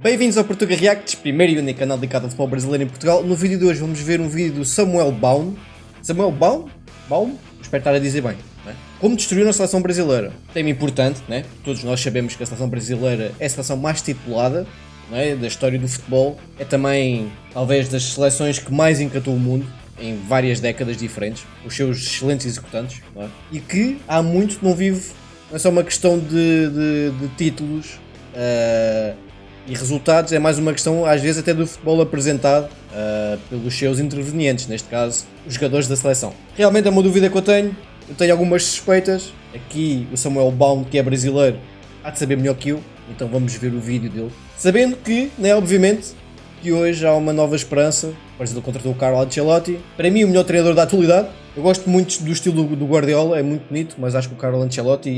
Bem-vindos ao Portuga Reacts, primeiro e único canal dedicado ao futebol brasileiro em Portugal. No vídeo de hoje vamos ver um vídeo do Samuel Baum. Samuel Baum? Baum? Espero estar a dizer bem. Né? Como destruir a seleção brasileira. Tema importante, né? Todos nós sabemos que a seleção brasileira é a seleção mais titulada, né, da história do futebol. É também, talvez, das seleções que mais encantou o mundo em várias décadas diferentes, os seus excelentes executantes, não é? E que há muito não vive, não é só uma questão de títulos e resultados, é mais uma questão às vezes até do futebol apresentado pelos seus intervenientes, neste caso os jogadores da seleção. Realmente é uma dúvida que eu tenho algumas suspeitas. Aqui o Samuel Baum, que é brasileiro, há de saber melhor que eu, então vamos ver o vídeo dele, sabendo que, né, obviamente, que hoje há uma nova esperança. O Brasil contratou o Carlo Ancelotti, para mim o melhor treinador da atualidade. Eu gosto muito do estilo do Guardiola, é muito bonito, mas acho que o Carlo Ancelotti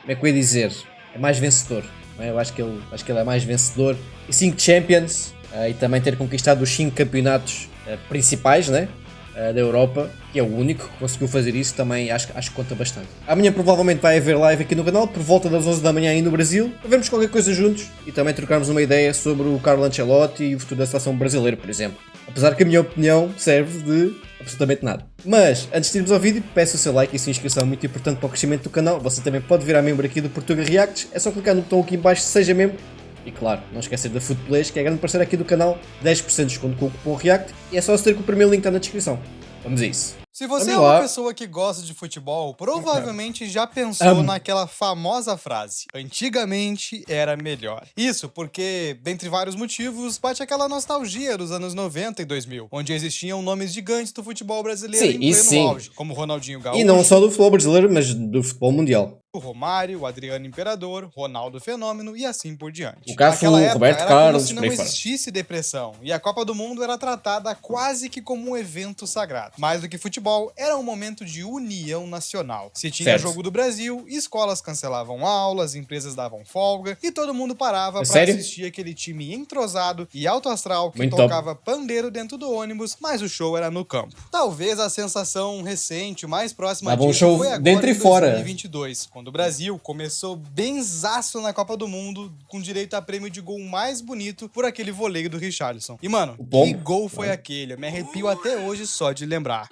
como é que eu ia dizer, é mais vencedor. Não é? Eu acho que ele é mais vencedor. E 5 Champions, e também ter conquistado os 5 campeonatos principais, né, da Europa, que é o único que conseguiu fazer isso, também acho que conta bastante. Amanhã provavelmente vai haver live aqui no canal, por volta das 11 da manhã aí no Brasil, para vermos qualquer coisa juntos e também trocarmos uma ideia sobre o Carlo Ancelotti e o futuro da seleção brasileira, por exemplo. Apesar que a minha opinião serve de absolutamente nada. Mas, antes de irmos ao vídeo, peço o seu like e a sua inscrição, é muito importante para o crescimento do canal. Você também pode virar membro aqui do Portuga Reacts, é só clicar no botão aqui em baixo, seja membro. E claro, não esquecer da Footplays, que é a grande parceira aqui do canal, 10% de desconto com o cupom REACT, e é só aceder que o primeiro link está na descrição. Vamos a isso. Se você é uma pessoa que gosta de futebol, provavelmente já pensou naquela famosa frase: antigamente era melhor. Isso porque, dentre vários motivos, bate aquela nostalgia dos anos 90 e 2000, onde existiam nomes gigantes do futebol brasileiro em pleno auge, como Ronaldinho Gaúcho. E não só do futebol brasileiro, mas do futebol mundial. O Romário, o Adriano Imperador, Ronaldo Fenômeno e assim por diante. O Cafu, Roberto Carlos, como se não existisse depressão, e a Copa do Mundo era tratada quase que como um evento sagrado. Mais do que futebol, era um momento de união nacional. Se tinha jogo do Brasil, escolas cancelavam aulas, empresas davam folga, e todo mundo parava pra assistir aquele time entrosado e alto astral que tocava pandeiro dentro do ônibus, mas o show era no campo. Talvez a sensação recente, mais próxima disso, foi agora em 2022, quando o Brasil começou benzaço na Copa do Mundo, com direito a prêmio de gol mais bonito por aquele voleio do Richarlison. E, mano, que gol foi aquele? Eu me arrepio até hoje só de lembrar.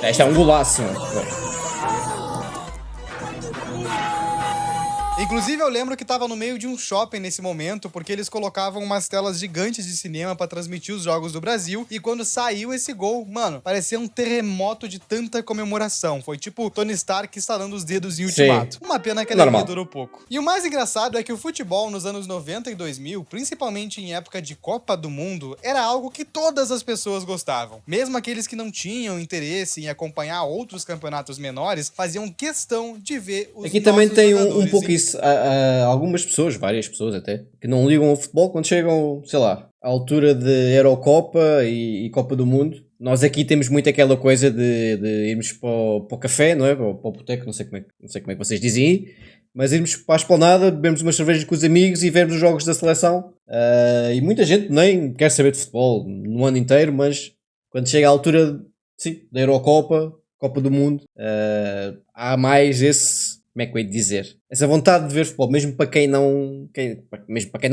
Este é um golaço. Inclusive, eu lembro que tava no meio de um shopping nesse momento, porque eles colocavam umas telas gigantes de cinema pra transmitir os jogos do Brasil, e quando saiu esse gol, mano, parecia um terremoto de tanta comemoração. Foi tipo Tony Stark estalando os dedos em Ultimato. Uma pena que a alegria durou pouco. E o mais engraçado é que o futebol nos anos 90 e 2000, principalmente em época de Copa do Mundo, era algo que todas as pessoas gostavam. Mesmo aqueles que não tinham interesse em acompanhar outros campeonatos menores, faziam questão de ver os Aqui também tem um pouco isso. Há algumas pessoas, várias pessoas até, que não ligam ao futebol quando chegam, sei lá, à altura de Eurocopa e Copa do Mundo. Nós aqui temos muito aquela coisa de irmos para o café, não é? Para o boteco, não sei como é que vocês dizem aí, mas irmos para a esplanada, bebemos umas cervejas com os amigos e vermos os jogos da seleção. E muita gente nem quer saber de futebol no ano inteiro, mas quando chega à altura, sim, da Eurocopa, Copa do Mundo, há mais esse... Como é que eu ia dizer? Essa vontade de ver futebol, mesmo para quem não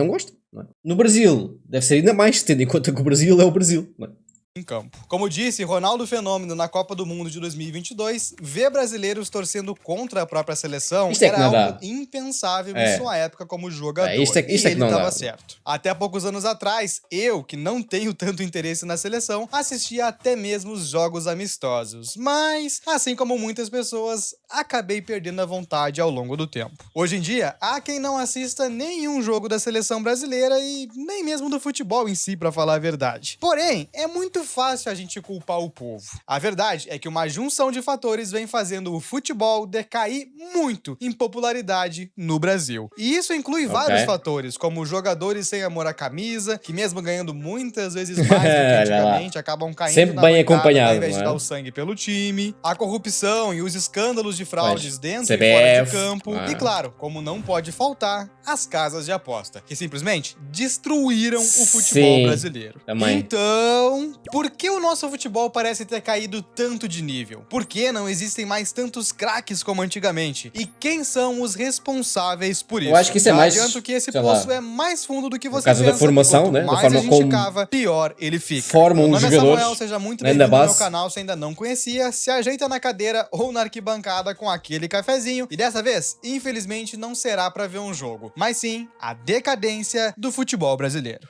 gosta. Não é? No Brasil, deve ser ainda mais, tendo em conta que o Brasil é o Brasil. Não é? Em campo. Como disse Ronaldo Fenômeno na Copa do Mundo de 2022, ver brasileiros torcendo contra a própria seleção era algo impensável em sua época como jogador. E ele estava certo. Até poucos anos atrás, eu, que não tenho tanto interesse na seleção, assistia até mesmo os jogos amistosos. Mas, assim como muitas pessoas, acabei perdendo a vontade ao longo do tempo. Hoje em dia, há quem não assista nenhum jogo da seleção brasileira e nem mesmo do futebol em si, pra falar a verdade. Porém, é muito fácil a gente culpar o povo. A verdade é que uma junção de fatores vem fazendo o futebol decair muito em popularidade no Brasil. E isso inclui vários fatores, como jogadores sem amor à camisa, que mesmo ganhando muitas vezes mais do que antigamente, acabam caindo sempre na bem acompanhado, ao invés de dar o sangue pelo time, a corrupção e os escândalos de fraudes dentro e fora de campo, e claro, como não pode faltar, as casas de aposta, que simplesmente destruíram o futebol brasileiro. Também. Então... Por que o nosso futebol parece ter caído tanto de nível? Por que não existem mais tantos craques como antigamente? E quem são os responsáveis por isso? Eu acho que isso é mais... Adianto que esse poço é mais fundo do que você pensa. No caso da formação, né? Mais a gente cava, pior ele fica. Formam os jogadores. Samuel, seja muito bem-vindo ao meu canal. Se ainda não conhecia, se ajeita na cadeira ou na arquibancada com aquele cafezinho. E dessa vez, infelizmente, não será pra ver um jogo, mas sim a decadência do futebol brasileiro.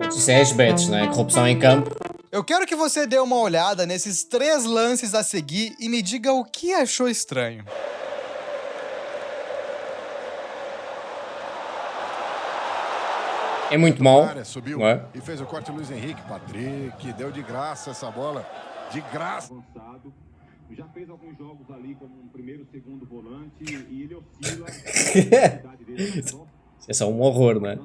Isso é as-bets, né? Corrupção em campo. Eu quero que você dê uma olhada nesses 3 lances a seguir e me diga o que achou estranho. É muito mal. Subiu e fez o corte Luiz Henrique. Patrick deu de graça essa bola. De graça. Já fez alguns jogos ali como um primeiro, segundo volante e ele oscila. Isso é um horror, né?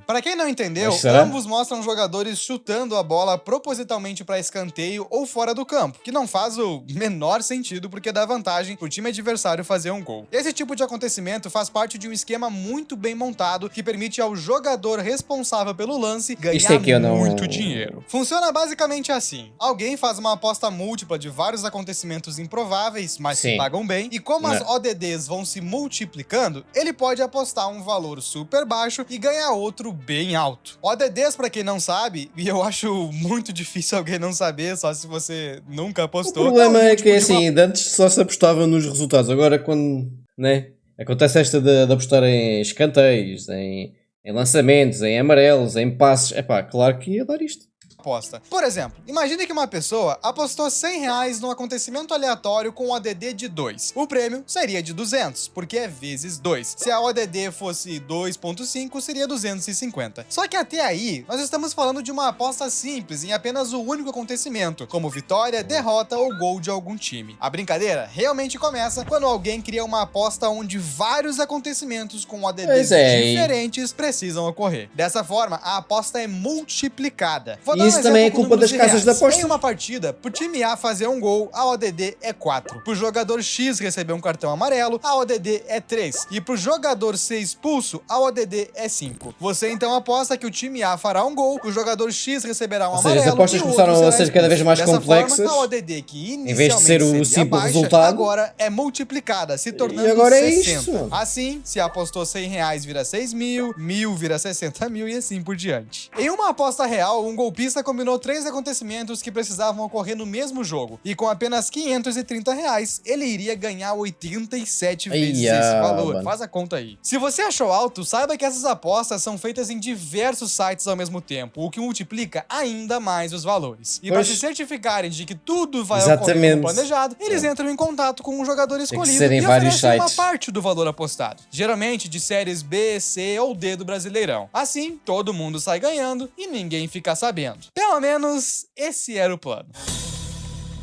Para quem não entendeu, ambos mostram jogadores chutando a bola propositalmente para escanteio ou fora do campo, que não faz o menor sentido porque dá vantagem pro time adversário fazer um gol. Esse tipo de acontecimento faz parte de um esquema muito bem montado que permite ao jogador responsável pelo lance ganhar muito dinheiro. Funciona basicamente assim: alguém faz uma aposta múltipla de vários acontecimentos improváveis, mas que pagam bem, e como as ODDs vão se multiplicando, ele pode apostar um valor super baixo e ganhar outro bem alto. ODDs, pra quem não sabe, e eu acho muito difícil alguém não saber, só se você nunca apostou. O problema é que, assim, antes só se apostava nos resultados. Agora, quando, né, acontece esta de apostar em escanteios, em lançamentos, em amarelos, em passes, é pá, claro que ia dar isto. Aposta. Por exemplo, imagine que uma pessoa apostou R$100 num acontecimento aleatório com um ODD de 2. O prêmio seria de 200, porque é vezes 2. Se a ODD fosse 2.5, seria 250. Só que até aí, nós estamos falando de uma aposta simples em apenas o único acontecimento, como vitória, derrota ou gol de algum time. A brincadeira realmente começa quando alguém cria uma aposta onde vários acontecimentos com ODDs diferentes precisam ocorrer. Dessa forma, a aposta é multiplicada. Isso também é culpa das casas de aposta. Em uma partida, pro time A fazer um gol, a ODD é 4. Pro jogador X receber um cartão amarelo, a ODD é 3. E pro jogador ser expulso, a ODD é 5. Você então aposta que o time A fará um gol, o jogador X receberá um amarelo. As apostas começaram a ser cada vez mais complexas. Forma, a ODD, que inicialmente em vez de ser o simples resultado, agora é multiplicada, se tornando e agora 60. É isso. Assim, se apostou R$100 vira 6 mil, 1.000 vira 60 mil e assim por diante. Em uma aposta real, um golpista combinou 3 acontecimentos que precisavam ocorrer no mesmo jogo, e com apenas R$530, ele iria ganhar 87 vezes esse valor. Faz a conta aí. Se você achou alto, saiba que essas apostas são feitas em diversos sites ao mesmo tempo, o que multiplica ainda mais os valores. E para se certificarem de que tudo vai ocorrer como planejado, eles entram em contato com um jogador escolhido e oferecem uma parte do valor apostado, geralmente de séries B, C ou D do Brasileirão. Assim, todo mundo sai ganhando e ninguém fica sabendo. Pelo menos, esse era o plano.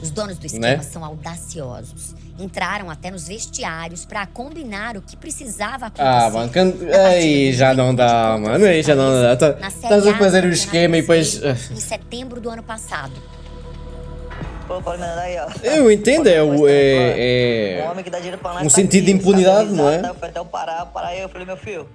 Os donos do esquema são audaciosos. Entraram até nos vestiários pra combinar o que precisava acontecer. Aí já não dá, mano. Aí já não dá. Estás a fazer o esquema e depois... Em setembro do ano passado. Eu entendo, é um sentido de impunidade, não é? Foi até eu parar, eu falei, meu filho,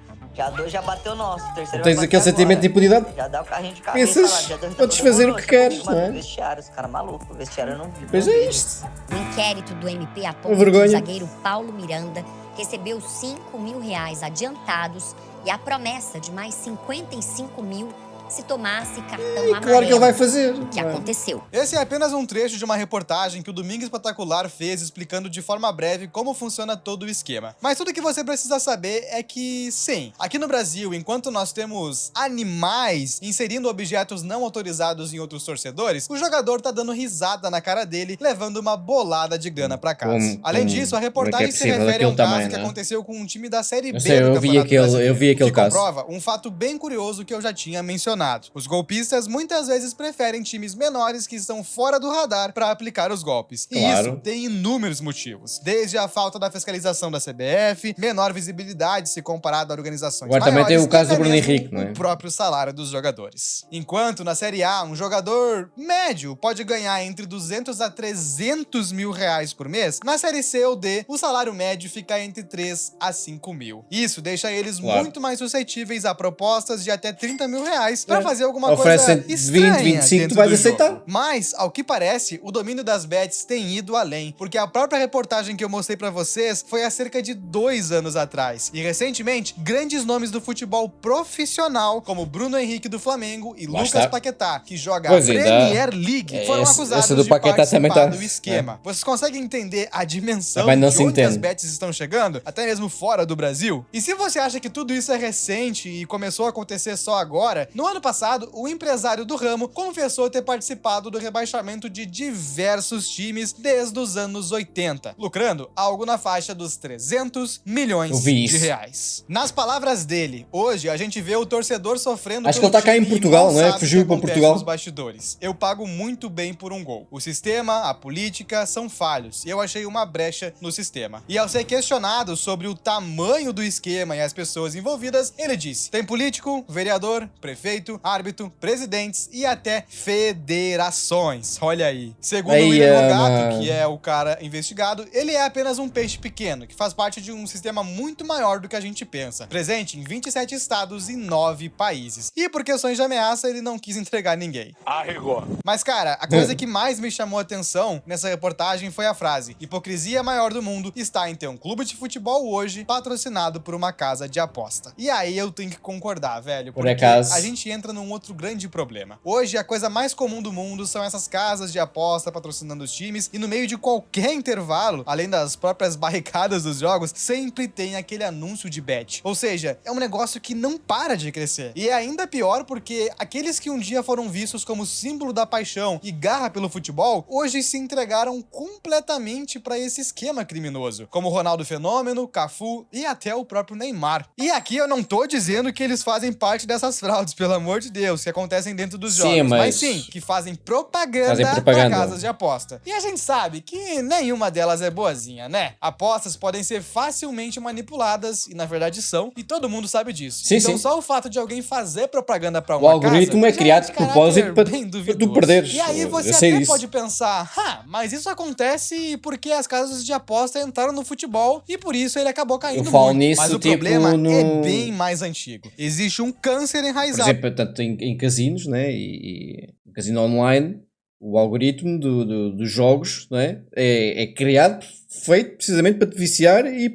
já bateu o nosso, terceiro. Tens aquele sentimento de impunidade? Já dá o carrinho de cabeça lá, podes fazer o que queres, não é? Vestiário, os caras malucos, o vestiário eu não vi. Pois é isto. O inquérito do MP aponta que o zagueiro Paulo Miranda recebeu R$5 mil adiantados e a promessa de mais 55 mil se tomasse cartão amarelo. Claro que ele vai fazer. O que aconteceu? Esse é apenas um trecho de uma reportagem que o Domingo Espetacular fez explicando de forma breve como funciona todo o esquema. Mas tudo que você precisa saber é que, sim, aqui no Brasil, enquanto nós temos animais inserindo objetos não autorizados em outros torcedores, o jogador tá dando risada na cara dele, levando uma bolada de grana pra casa. Além disso, a reportagem se refere a um caso que aconteceu com um time da Série B do Campeonato Brasileiro, eu vi aquele que caso. comprova um fato bem curioso que eu já tinha mencionado. direcionado. Os golpistas muitas vezes preferem times menores que estão fora do radar para aplicar os golpes. E isso tem inúmeros motivos. Desde a falta da fiscalização da CBF, menor visibilidade se comparado a organizações maiores. Agora também tem o caso do Bruno Henrique, não é? O próprio salário dos jogadores. Enquanto na Série A, um jogador médio pode ganhar entre 200 a 300 mil reais por mês, na Série C ou D, o salário médio fica entre 3 a 5 mil. Isso deixa eles muito mais suscetíveis a propostas de até 30 mil reais para fazer alguma coisa estranha 20, 25, tu vais aceitar. Mas, ao que parece, o domínio das bets tem ido além, porque a própria reportagem que eu mostrei pra vocês foi há cerca de 2 anos atrás. E recentemente, grandes nomes do futebol profissional, como Bruno Henrique do Flamengo e Lucas Paquetá, que joga a Premier League, foram acusados de participar do esquema. Vocês conseguem entender a dimensão de onde as bets estão chegando? Até mesmo fora do Brasil? E se você acha que tudo isso é recente e começou a acontecer só agora, no ano passado, o empresário do ramo confessou ter participado do rebaixamento de diversos times desde os anos 80, lucrando algo na faixa dos 300 milhões de reais. Nas palavras dele, hoje a gente vê o torcedor sofrendo. Acho que ele tá cá em Portugal, não é? Fugiu para Portugal. Nos bastidores. Eu pago muito bem por um gol. O sistema, a política são falhos e eu achei uma brecha no sistema. E ao ser questionado sobre o tamanho do esquema e as pessoas envolvidas, ele disse: tem político, vereador, prefeito, árbitro, presidentes e até federações. Olha aí. Segundo o William Logato, que é o cara investigado, ele é apenas um peixe pequeno, que faz parte de um sistema muito maior do que a gente pensa, presente em 27 estados e 9 países. E por questões de ameaça, ele não quis entregar ninguém. Arregou. Mas, cara, a coisa que mais me chamou a atenção nessa reportagem foi a frase: hipocrisia maior do mundo está em ter um clube de futebol hoje patrocinado por uma casa de aposta. E aí eu tenho que concordar, velho, porque a gente entra num outro grande problema. Hoje, a coisa mais comum do mundo são essas casas de aposta patrocinando os times, e no meio de qualquer intervalo, além das próprias barricadas dos jogos, sempre tem aquele anúncio de bet. Ou seja, é um negócio que não para de crescer. E é ainda pior porque aqueles que um dia foram vistos como símbolo da paixão e garra pelo futebol, hoje se entregaram completamente para esse esquema criminoso, como Ronaldo Fenômeno, Cafu e até o próprio Neymar. E aqui eu não tô dizendo que eles fazem parte dessas fraudes, pelo amor de Deus, que acontecem dentro dos jogos, mas sim, que fazem propaganda para casas de aposta. E a gente sabe que nenhuma delas é boazinha, né? Apostas podem ser facilmente manipuladas, e na verdade são, e todo mundo sabe disso. Então só o fato de alguém fazer propaganda para uma casa... O algoritmo é criado de propósito para tu perderes. E aí você até pode pensar, mas isso acontece porque as casas de aposta entraram no futebol e por isso ele acabou caindo muito. Mas o problema é bem mais antigo. Existe um câncer enraizado. Por exemplo, tanto em casinos, né, e casino online, o algoritmo dos jogos, né, é criado, feito precisamente para te viciar e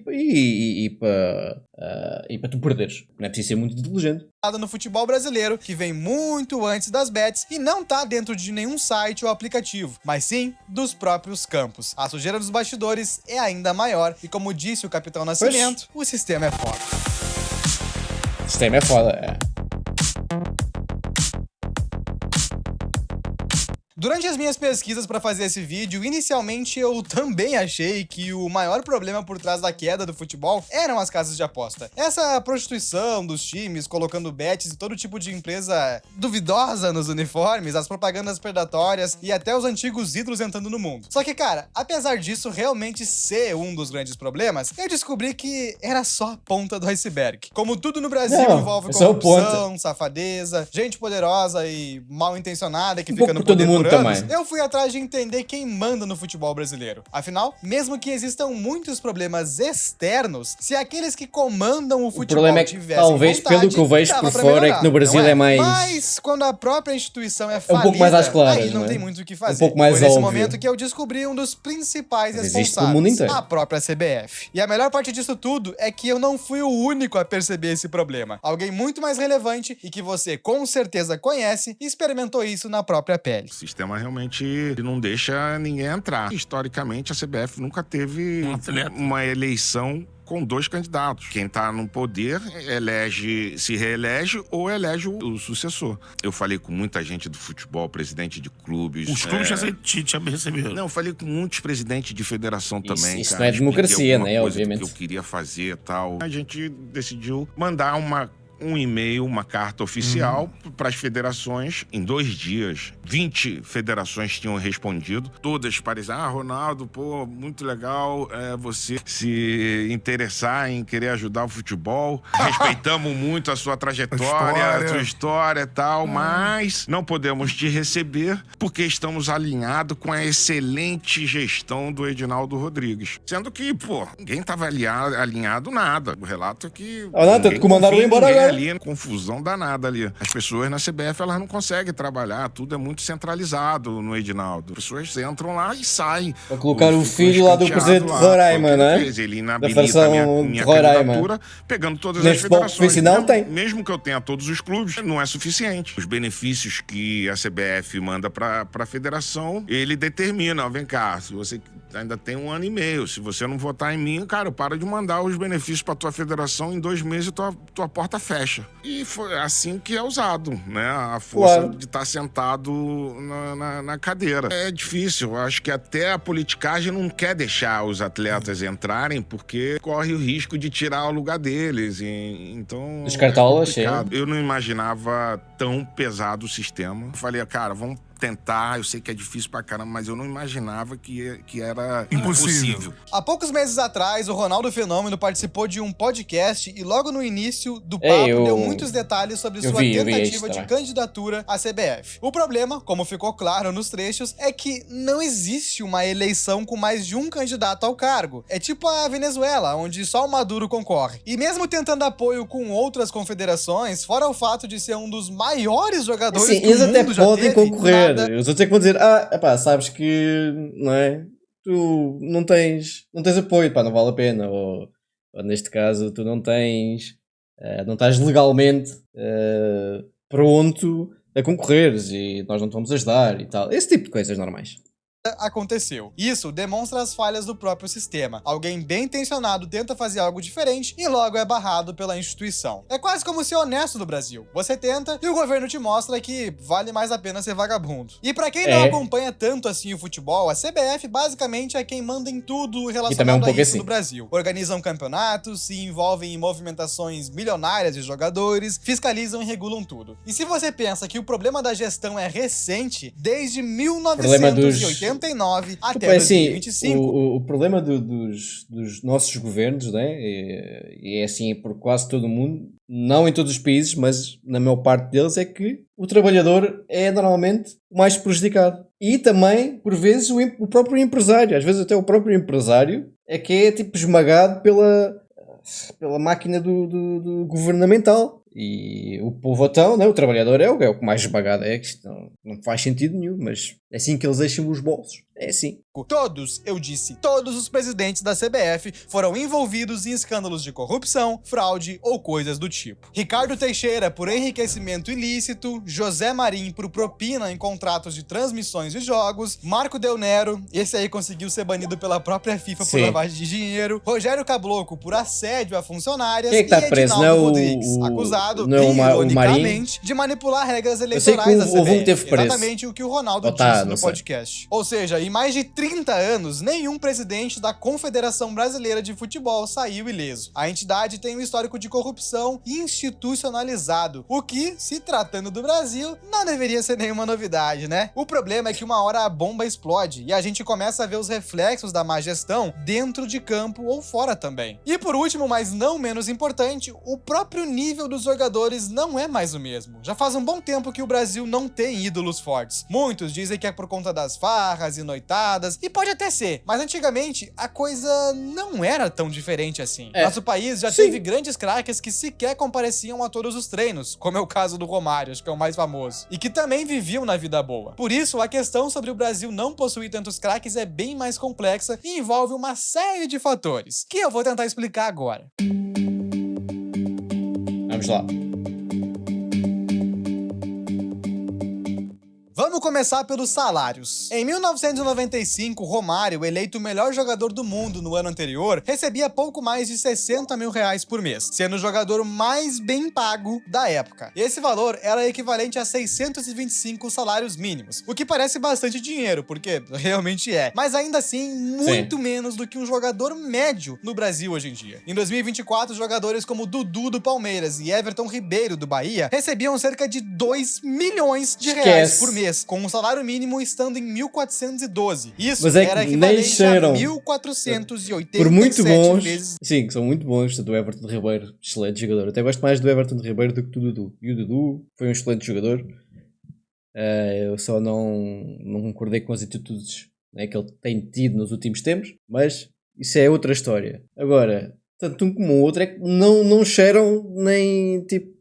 para tu perderes. Não é preciso ser muito inteligente. No futebol brasileiro, que vem muito antes das bets e não tá dentro de nenhum site ou aplicativo, mas sim dos próprios campos. A sujeira dos bastidores é ainda maior e, como disse o Capitão Nascimento, o sistema é foda. O sistema é foda, Durante as minhas pesquisas para fazer esse vídeo, inicialmente eu também achei que o maior problema por trás da queda do futebol eram as casas de aposta. Essa prostituição dos times, colocando bets e todo tipo de empresa duvidosa nos uniformes, as propagandas predatórias e até os antigos ídolos entrando no mundo. Só que, cara, apesar disso realmente ser um dos grandes problemas, eu descobri que era só a ponta do iceberg. Como tudo no Brasil envolve corrupção, safadeza, gente poderosa e mal intencionada que fica no poder por anos, eu fui atrás de entender quem manda no futebol brasileiro. Afinal, mesmo que existam muitos problemas externos, se aqueles que comandam o futebol tivessem talvez vontade, pelo que eu vejo por fora é que no Brasil é mais... Mas quando a própria instituição é falida, um pouco mais às claras, aí não tem muito o que fazer. Um pouco mais Foi nesse óbvio. momento que eu descobri um dos principais responsáveis, a própria CBF. E a melhor parte disso tudo é que eu não fui o único a perceber esse problema. Alguém muito mais relevante e que você com certeza conhece experimentou isso na própria pele. O sistema realmente não deixa ninguém entrar. Historicamente, a CBF nunca teve uma eleição com 2 candidatos. Quem tá no poder se reelege ou elege o sucessor. Eu falei com muita gente do futebol, presidente de clubes. Os clubes já receberam. Não, eu falei com muitos presidentes de federação também. Isso não é democracia, né? Obviamente. Que eu queria fazer e tal. A gente decidiu mandar um e-mail, uma carta oficial para as federações em 2 dias. 20 federações tinham respondido, todas pareciam, Ronaldo, pô, muito legal você se interessar em querer ajudar o futebol, respeitamos muito a sua trajetória, a sua história e tal, mas não podemos te receber porque estamos alinhados com a excelente gestão do Edinaldo Rodrigues. Sendo que, pô, ninguém estava alinhado nada. O relato é que te comandaram embora agora. Ali, confusão danada ali. As pessoas na CBF, elas não conseguem trabalhar, tudo é muito centralizado no Edinaldo. As pessoas entram lá e saem. Pra colocar o filho lá do presidente de Roraima, né? Ele inabilita minha candidatura, pegando todas as federações. Mesmo que eu tenha todos os clubes, não é suficiente. Os benefícios que a CBF manda pra federação, ele determina, vem cá, se você ainda tem 1 ano e meio, se você não votar em mim, cara, eu paro de mandar os benefícios pra tua federação, em 2 meses tua porta fecha. E foi assim que é usado, né? A força de estar sentado na cadeira. É difícil, eu acho que até a politicagem não quer deixar os atletas entrarem, porque corre o risco de tirar o lugar deles. Então, descartá-los, eu não imaginava tão pesado o sistema. Eu falei, cara, vamos tentar, eu sei que é difícil pra caramba, mas eu não imaginava que era impossível. Há poucos meses atrás, o Ronaldo Fenômeno participou de um podcast e logo no início do papo deu muitos detalhes sobre sua tentativa de candidatura à CBF. O problema, como ficou claro nos trechos, é que não existe uma eleição com mais de um candidato ao cargo. É tipo a Venezuela, onde só o Maduro concorre. E mesmo tentando apoio com outras confederações, fora o fato de ser um dos maiores jogadores do mundo, eles até podem concorrer. Os outros é que vão dizer, sabes que, não é? Tu não tens apoio, não vale a pena. Ou neste caso, tu não estás legalmente pronto a concorreres e nós não te vamos ajudar e tal. Esse tipo de coisas normais. Aconteceu. Isso demonstra as falhas do próprio sistema. Alguém bem intencionado tenta fazer algo diferente e logo é barrado pela instituição. É quase como ser honesto no Brasil. Você tenta e o governo te mostra que vale mais a pena ser vagabundo. E pra quem não acompanha tanto assim o futebol, a CBF basicamente é quem manda em tudo relacionado a isso no Brasil. Organizam campeonatos, se envolvem em movimentações milionárias de jogadores, fiscalizam e regulam tudo. E se você pensa que o problema da gestão é recente, desde 1980 até 2025. O problema dos nossos governos, né, e é assim por quase todo o mundo, não em todos os países, mas na maior parte deles, é que o trabalhador é normalmente o mais prejudicado. E também, por vezes, o próprio empresário. Às vezes até o próprio empresário é que é tipo esmagado pela máquina do governamental. E o povotão, né, o trabalhador é o que mais esmagado é, que isto não faz sentido nenhum, mas é assim que eles deixam os bolsos. É assim. Todos os presidentes da CBF foram envolvidos em escândalos de corrupção, fraude ou coisas do tipo. Ricardo Teixeira por enriquecimento ilícito, José Marim por propina em contratos de transmissões de jogos, Marco Del Nero, esse aí conseguiu ser banido pela própria FIFA por lavagem de dinheiro, Rogério Caboclo por assédio a funcionárias e Edinaldo Rodrigues, acusado, ironicamente, de manipular regras eleitorais da CBF. Exatamente o que o Ronaldo disse no podcast. Ou seja, em mais de 30 anos, nenhum presidente da Confederação Brasileira de Futebol saiu ileso. A entidade tem um histórico de corrupção institucionalizado, o que, se tratando do Brasil, não deveria ser nenhuma novidade, né? O problema é que uma hora a bomba explode e a gente começa a ver os reflexos da má gestão dentro de campo ou fora também. E por último, mas não menos importante, o próprio nível dos jogadores não é mais o mesmo. Já faz um bom tempo que o Brasil não tem ídolos fortes. Muitos dizem que é por conta das farras e noitadas, e pode até ser, mas antigamente a coisa não era tão diferente assim. Nosso país já teve grandes craques que sequer compareciam a todos os treinos, como é o caso do Romário, acho que é o mais famoso, e que também viviam na vida boa. Por isso, a questão sobre o Brasil não possuir tantos craques é bem mais complexa e envolve uma série de fatores, que eu vou tentar explicar agora. Vamos lá. Vamos começar pelos salários. Em 1995, Romário, eleito o melhor jogador do mundo no ano anterior, recebia pouco mais de 60 mil reais por mês, sendo o jogador mais bem pago da época. Esse valor era equivalente a 625 salários mínimos, o que parece bastante dinheiro, porque realmente é, mas ainda assim, muito menos do que um jogador médio no Brasil hoje em dia. Em 2024, jogadores como Dudu do Palmeiras e Everton Ribeiro do Bahia recebiam cerca de 2 milhões de reais por mês, com um salário mínimo estando em 1.412. Isso era equivalente a 1.487 por muito bons, vezes. Sim, são muito bons. Do Everton Ribeiro, excelente jogador. Até gosto mais do Everton Ribeiro do que do Dudu. E o Dudu foi um excelente jogador. Eu só não concordei com as atitudes, né, que ele tem tido nos últimos tempos, mas isso é outra história. Agora, tanto um como o outro é que não cheiram nem tipo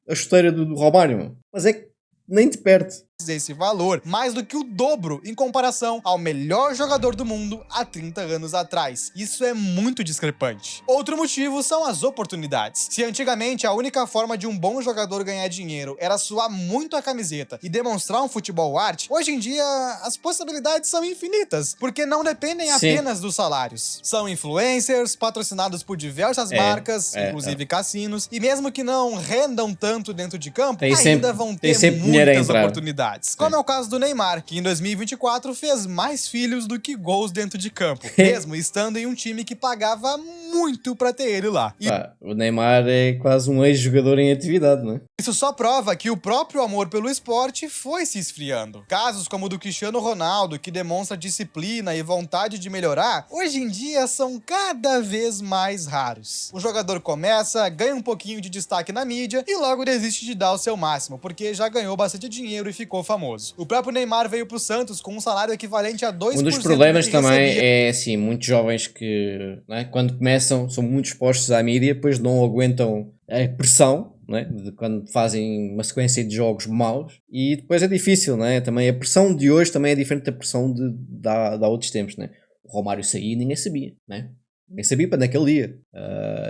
a chuteira do Romário, mas é que nem de perto. Esse valor, mais do que o dobro em comparação ao melhor jogador do mundo há 30 anos atrás. Isso é muito discrepante. Outro motivo são as oportunidades. Se antigamente a única forma de um bom jogador ganhar dinheiro era suar muito a camiseta e demonstrar um futebol arte, hoje em dia as possibilidades são infinitas, porque não dependem apenas dos salários. São influencers, patrocinados por diversas marcas, inclusive cassinos, e mesmo que não rendam tanto dentro de campo, ainda vão ter muitas oportunidades. Como é o caso do Neymar, que em 2024 fez mais filhos do que gols dentro de campo, mesmo estando em um time que pagava muito pra ter ele lá. O Neymar é quase um ex-jogador em atividade, não é? Isso só prova que o próprio amor pelo esporte foi se esfriando. Casos como o do Cristiano Ronaldo, que demonstra disciplina e vontade de melhorar, hoje em dia são cada vez mais raros. O jogador começa, ganha um pouquinho de destaque na mídia e logo desiste de dar o seu máximo, porque já ganhou bastante dinheiro e ficou famoso. O próprio Neymar veio pro Santos com um salário equivalente a 2%. Um dos problemas também é, assim, muitos jovens que, né, quando começam, são muito expostos à mídia, depois não aguentam a pressão, né, de quando fazem uma sequência de jogos maus, e depois é difícil, né? Também a pressão de hoje também é diferente da pressão de há outros tempos, né? O Romário saía e ninguém sabia, né? Ninguém sabia para naquele dia.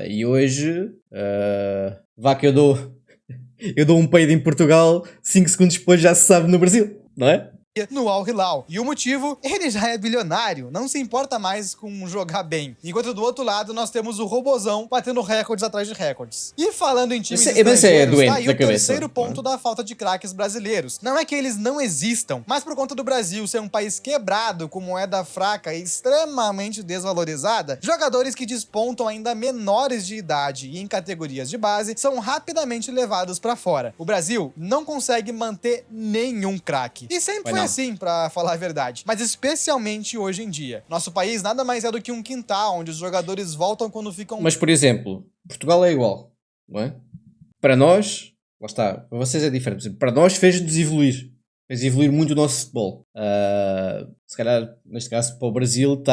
E hoje, vá que eu dou um peido em Portugal, 5 segundos depois já se sabe no Brasil, não é? No Al Hilal. E o motivo? Ele já é bilionário, não se importa mais com jogar bem. Enquanto do outro lado nós temos o Robozão batendo recordes atrás de recordes. E falando em times estrangeiros, tá aí o terceiro ponto da falta de craques brasileiros. Não é que eles não existam, mas por conta do Brasil ser um país quebrado, com moeda fraca e extremamente desvalorizada, jogadores que despontam ainda menores de idade e em categorias de base são rapidamente levados pra fora. O Brasil não consegue manter nenhum craque. E sempre foi assim, pra falar a verdade. Mas especialmente hoje em dia. Nosso país nada mais é do que um quintal, onde os jogadores voltam quando ficam... Mas, por exemplo, Portugal é igual, não é? Para nós, lá está, para vocês é diferente. Para nós fez-nos evoluir. Fez evoluir muito o nosso futebol. Se calhar, neste caso, para o Brasil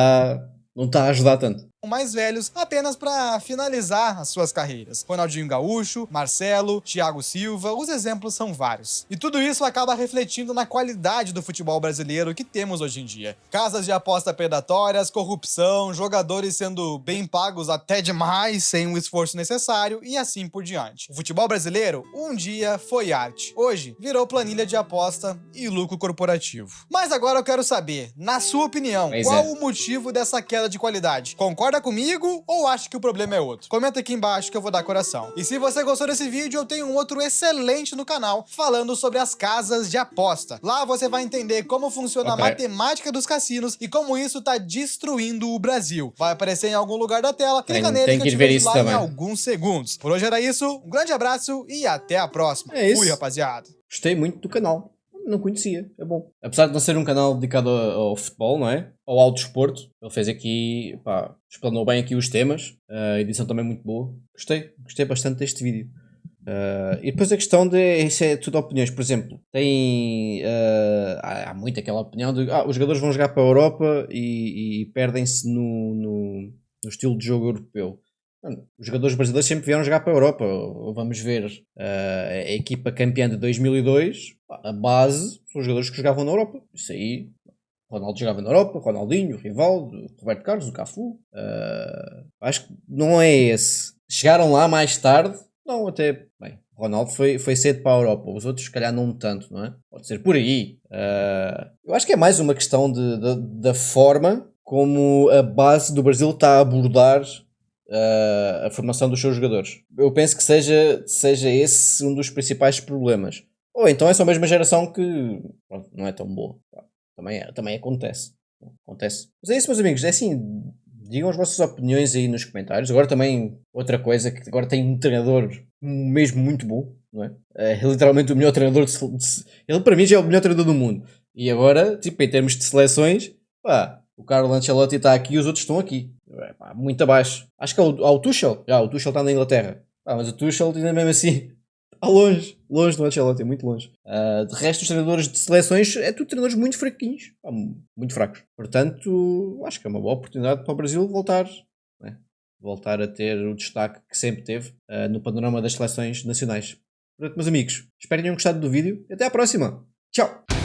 não está a ajudar tanto. Mais velhos apenas para finalizar as suas carreiras. Ronaldinho Gaúcho, Marcelo, Thiago Silva, os exemplos são vários. E tudo isso acaba refletindo na qualidade do futebol brasileiro que temos hoje em dia. Casas de aposta predatórias, corrupção, jogadores sendo bem pagos até demais, sem o esforço necessário e assim por diante. O futebol brasileiro um dia foi arte. Hoje virou planilha de aposta e lucro corporativo. Mas agora eu quero saber, na sua opinião, qual o motivo dessa queda de qualidade? Concorda comigo ou acha que o problema é outro? Comenta aqui embaixo que eu vou dar coração. E se você gostou desse vídeo, eu tenho um outro excelente no canal falando sobre as casas de aposta. Lá você vai entender como funciona a matemática dos cassinos e como isso tá destruindo o Brasil. Vai aparecer em algum lugar da tela, clica nele que eu te vejo lá em alguns segundos. Por hoje era isso, um grande abraço e até a próxima. Fui, rapaziada. Gostei muito do canal. Não conhecia, é bom. Apesar de não ser um canal dedicado ao futebol, não é? Ao alto desporto. Ele fez aqui, explanou bem aqui os temas. A edição também muito boa. Gostei bastante deste vídeo. E depois a questão isso é tudo opiniões. Por exemplo, há muito aquela opinião de os jogadores vão jogar para a Europa e perdem-se no estilo de jogo europeu. Os jogadores brasileiros sempre vieram jogar para a Europa. Vamos ver a equipa campeã de 2002, a base são os jogadores que jogavam na Europa. Isso aí, Ronaldo jogava na Europa, Ronaldinho, Rivaldo, Roberto Carlos, o Cafu. Acho que não é esse. Chegaram lá mais tarde, não, até bem. Ronaldo foi cedo para a Europa, os outros se calhar não tanto, não é? Pode ser por aí. Eu acho que é mais uma questão da forma como a base do Brasil está a abordar a formação dos seus jogadores. Eu penso que seja esse um dos principais problemas. Ou então é só a mesma geração que não é tão boa. Também acontece. Mas é isso, meus amigos. É assim, digam as vossas opiniões aí nos comentários. Agora também, outra coisa, que agora tem um treinador mesmo muito bom, não é? É literalmente o melhor treinador ele para mim já é o melhor treinador do mundo. E agora, tipo, em termos de seleções, pá, o Carlo Ancelotti está aqui e os outros estão aqui. Pá, muito abaixo. Acho que o Tuchel. O Tuchel está na Inglaterra. Pá, mas o Tuchel ainda mesmo assim está longe do Ancelotti, muito longe. De resto, os treinadores de seleções é tudo treinadores muito fraquinhos, muito fracos. Portanto, acho que é uma boa oportunidade para o Brasil voltar a ter o destaque que sempre teve no panorama das seleções nacionais. Portanto, meus amigos, espero que tenham gostado do vídeo e até à próxima. Tchau!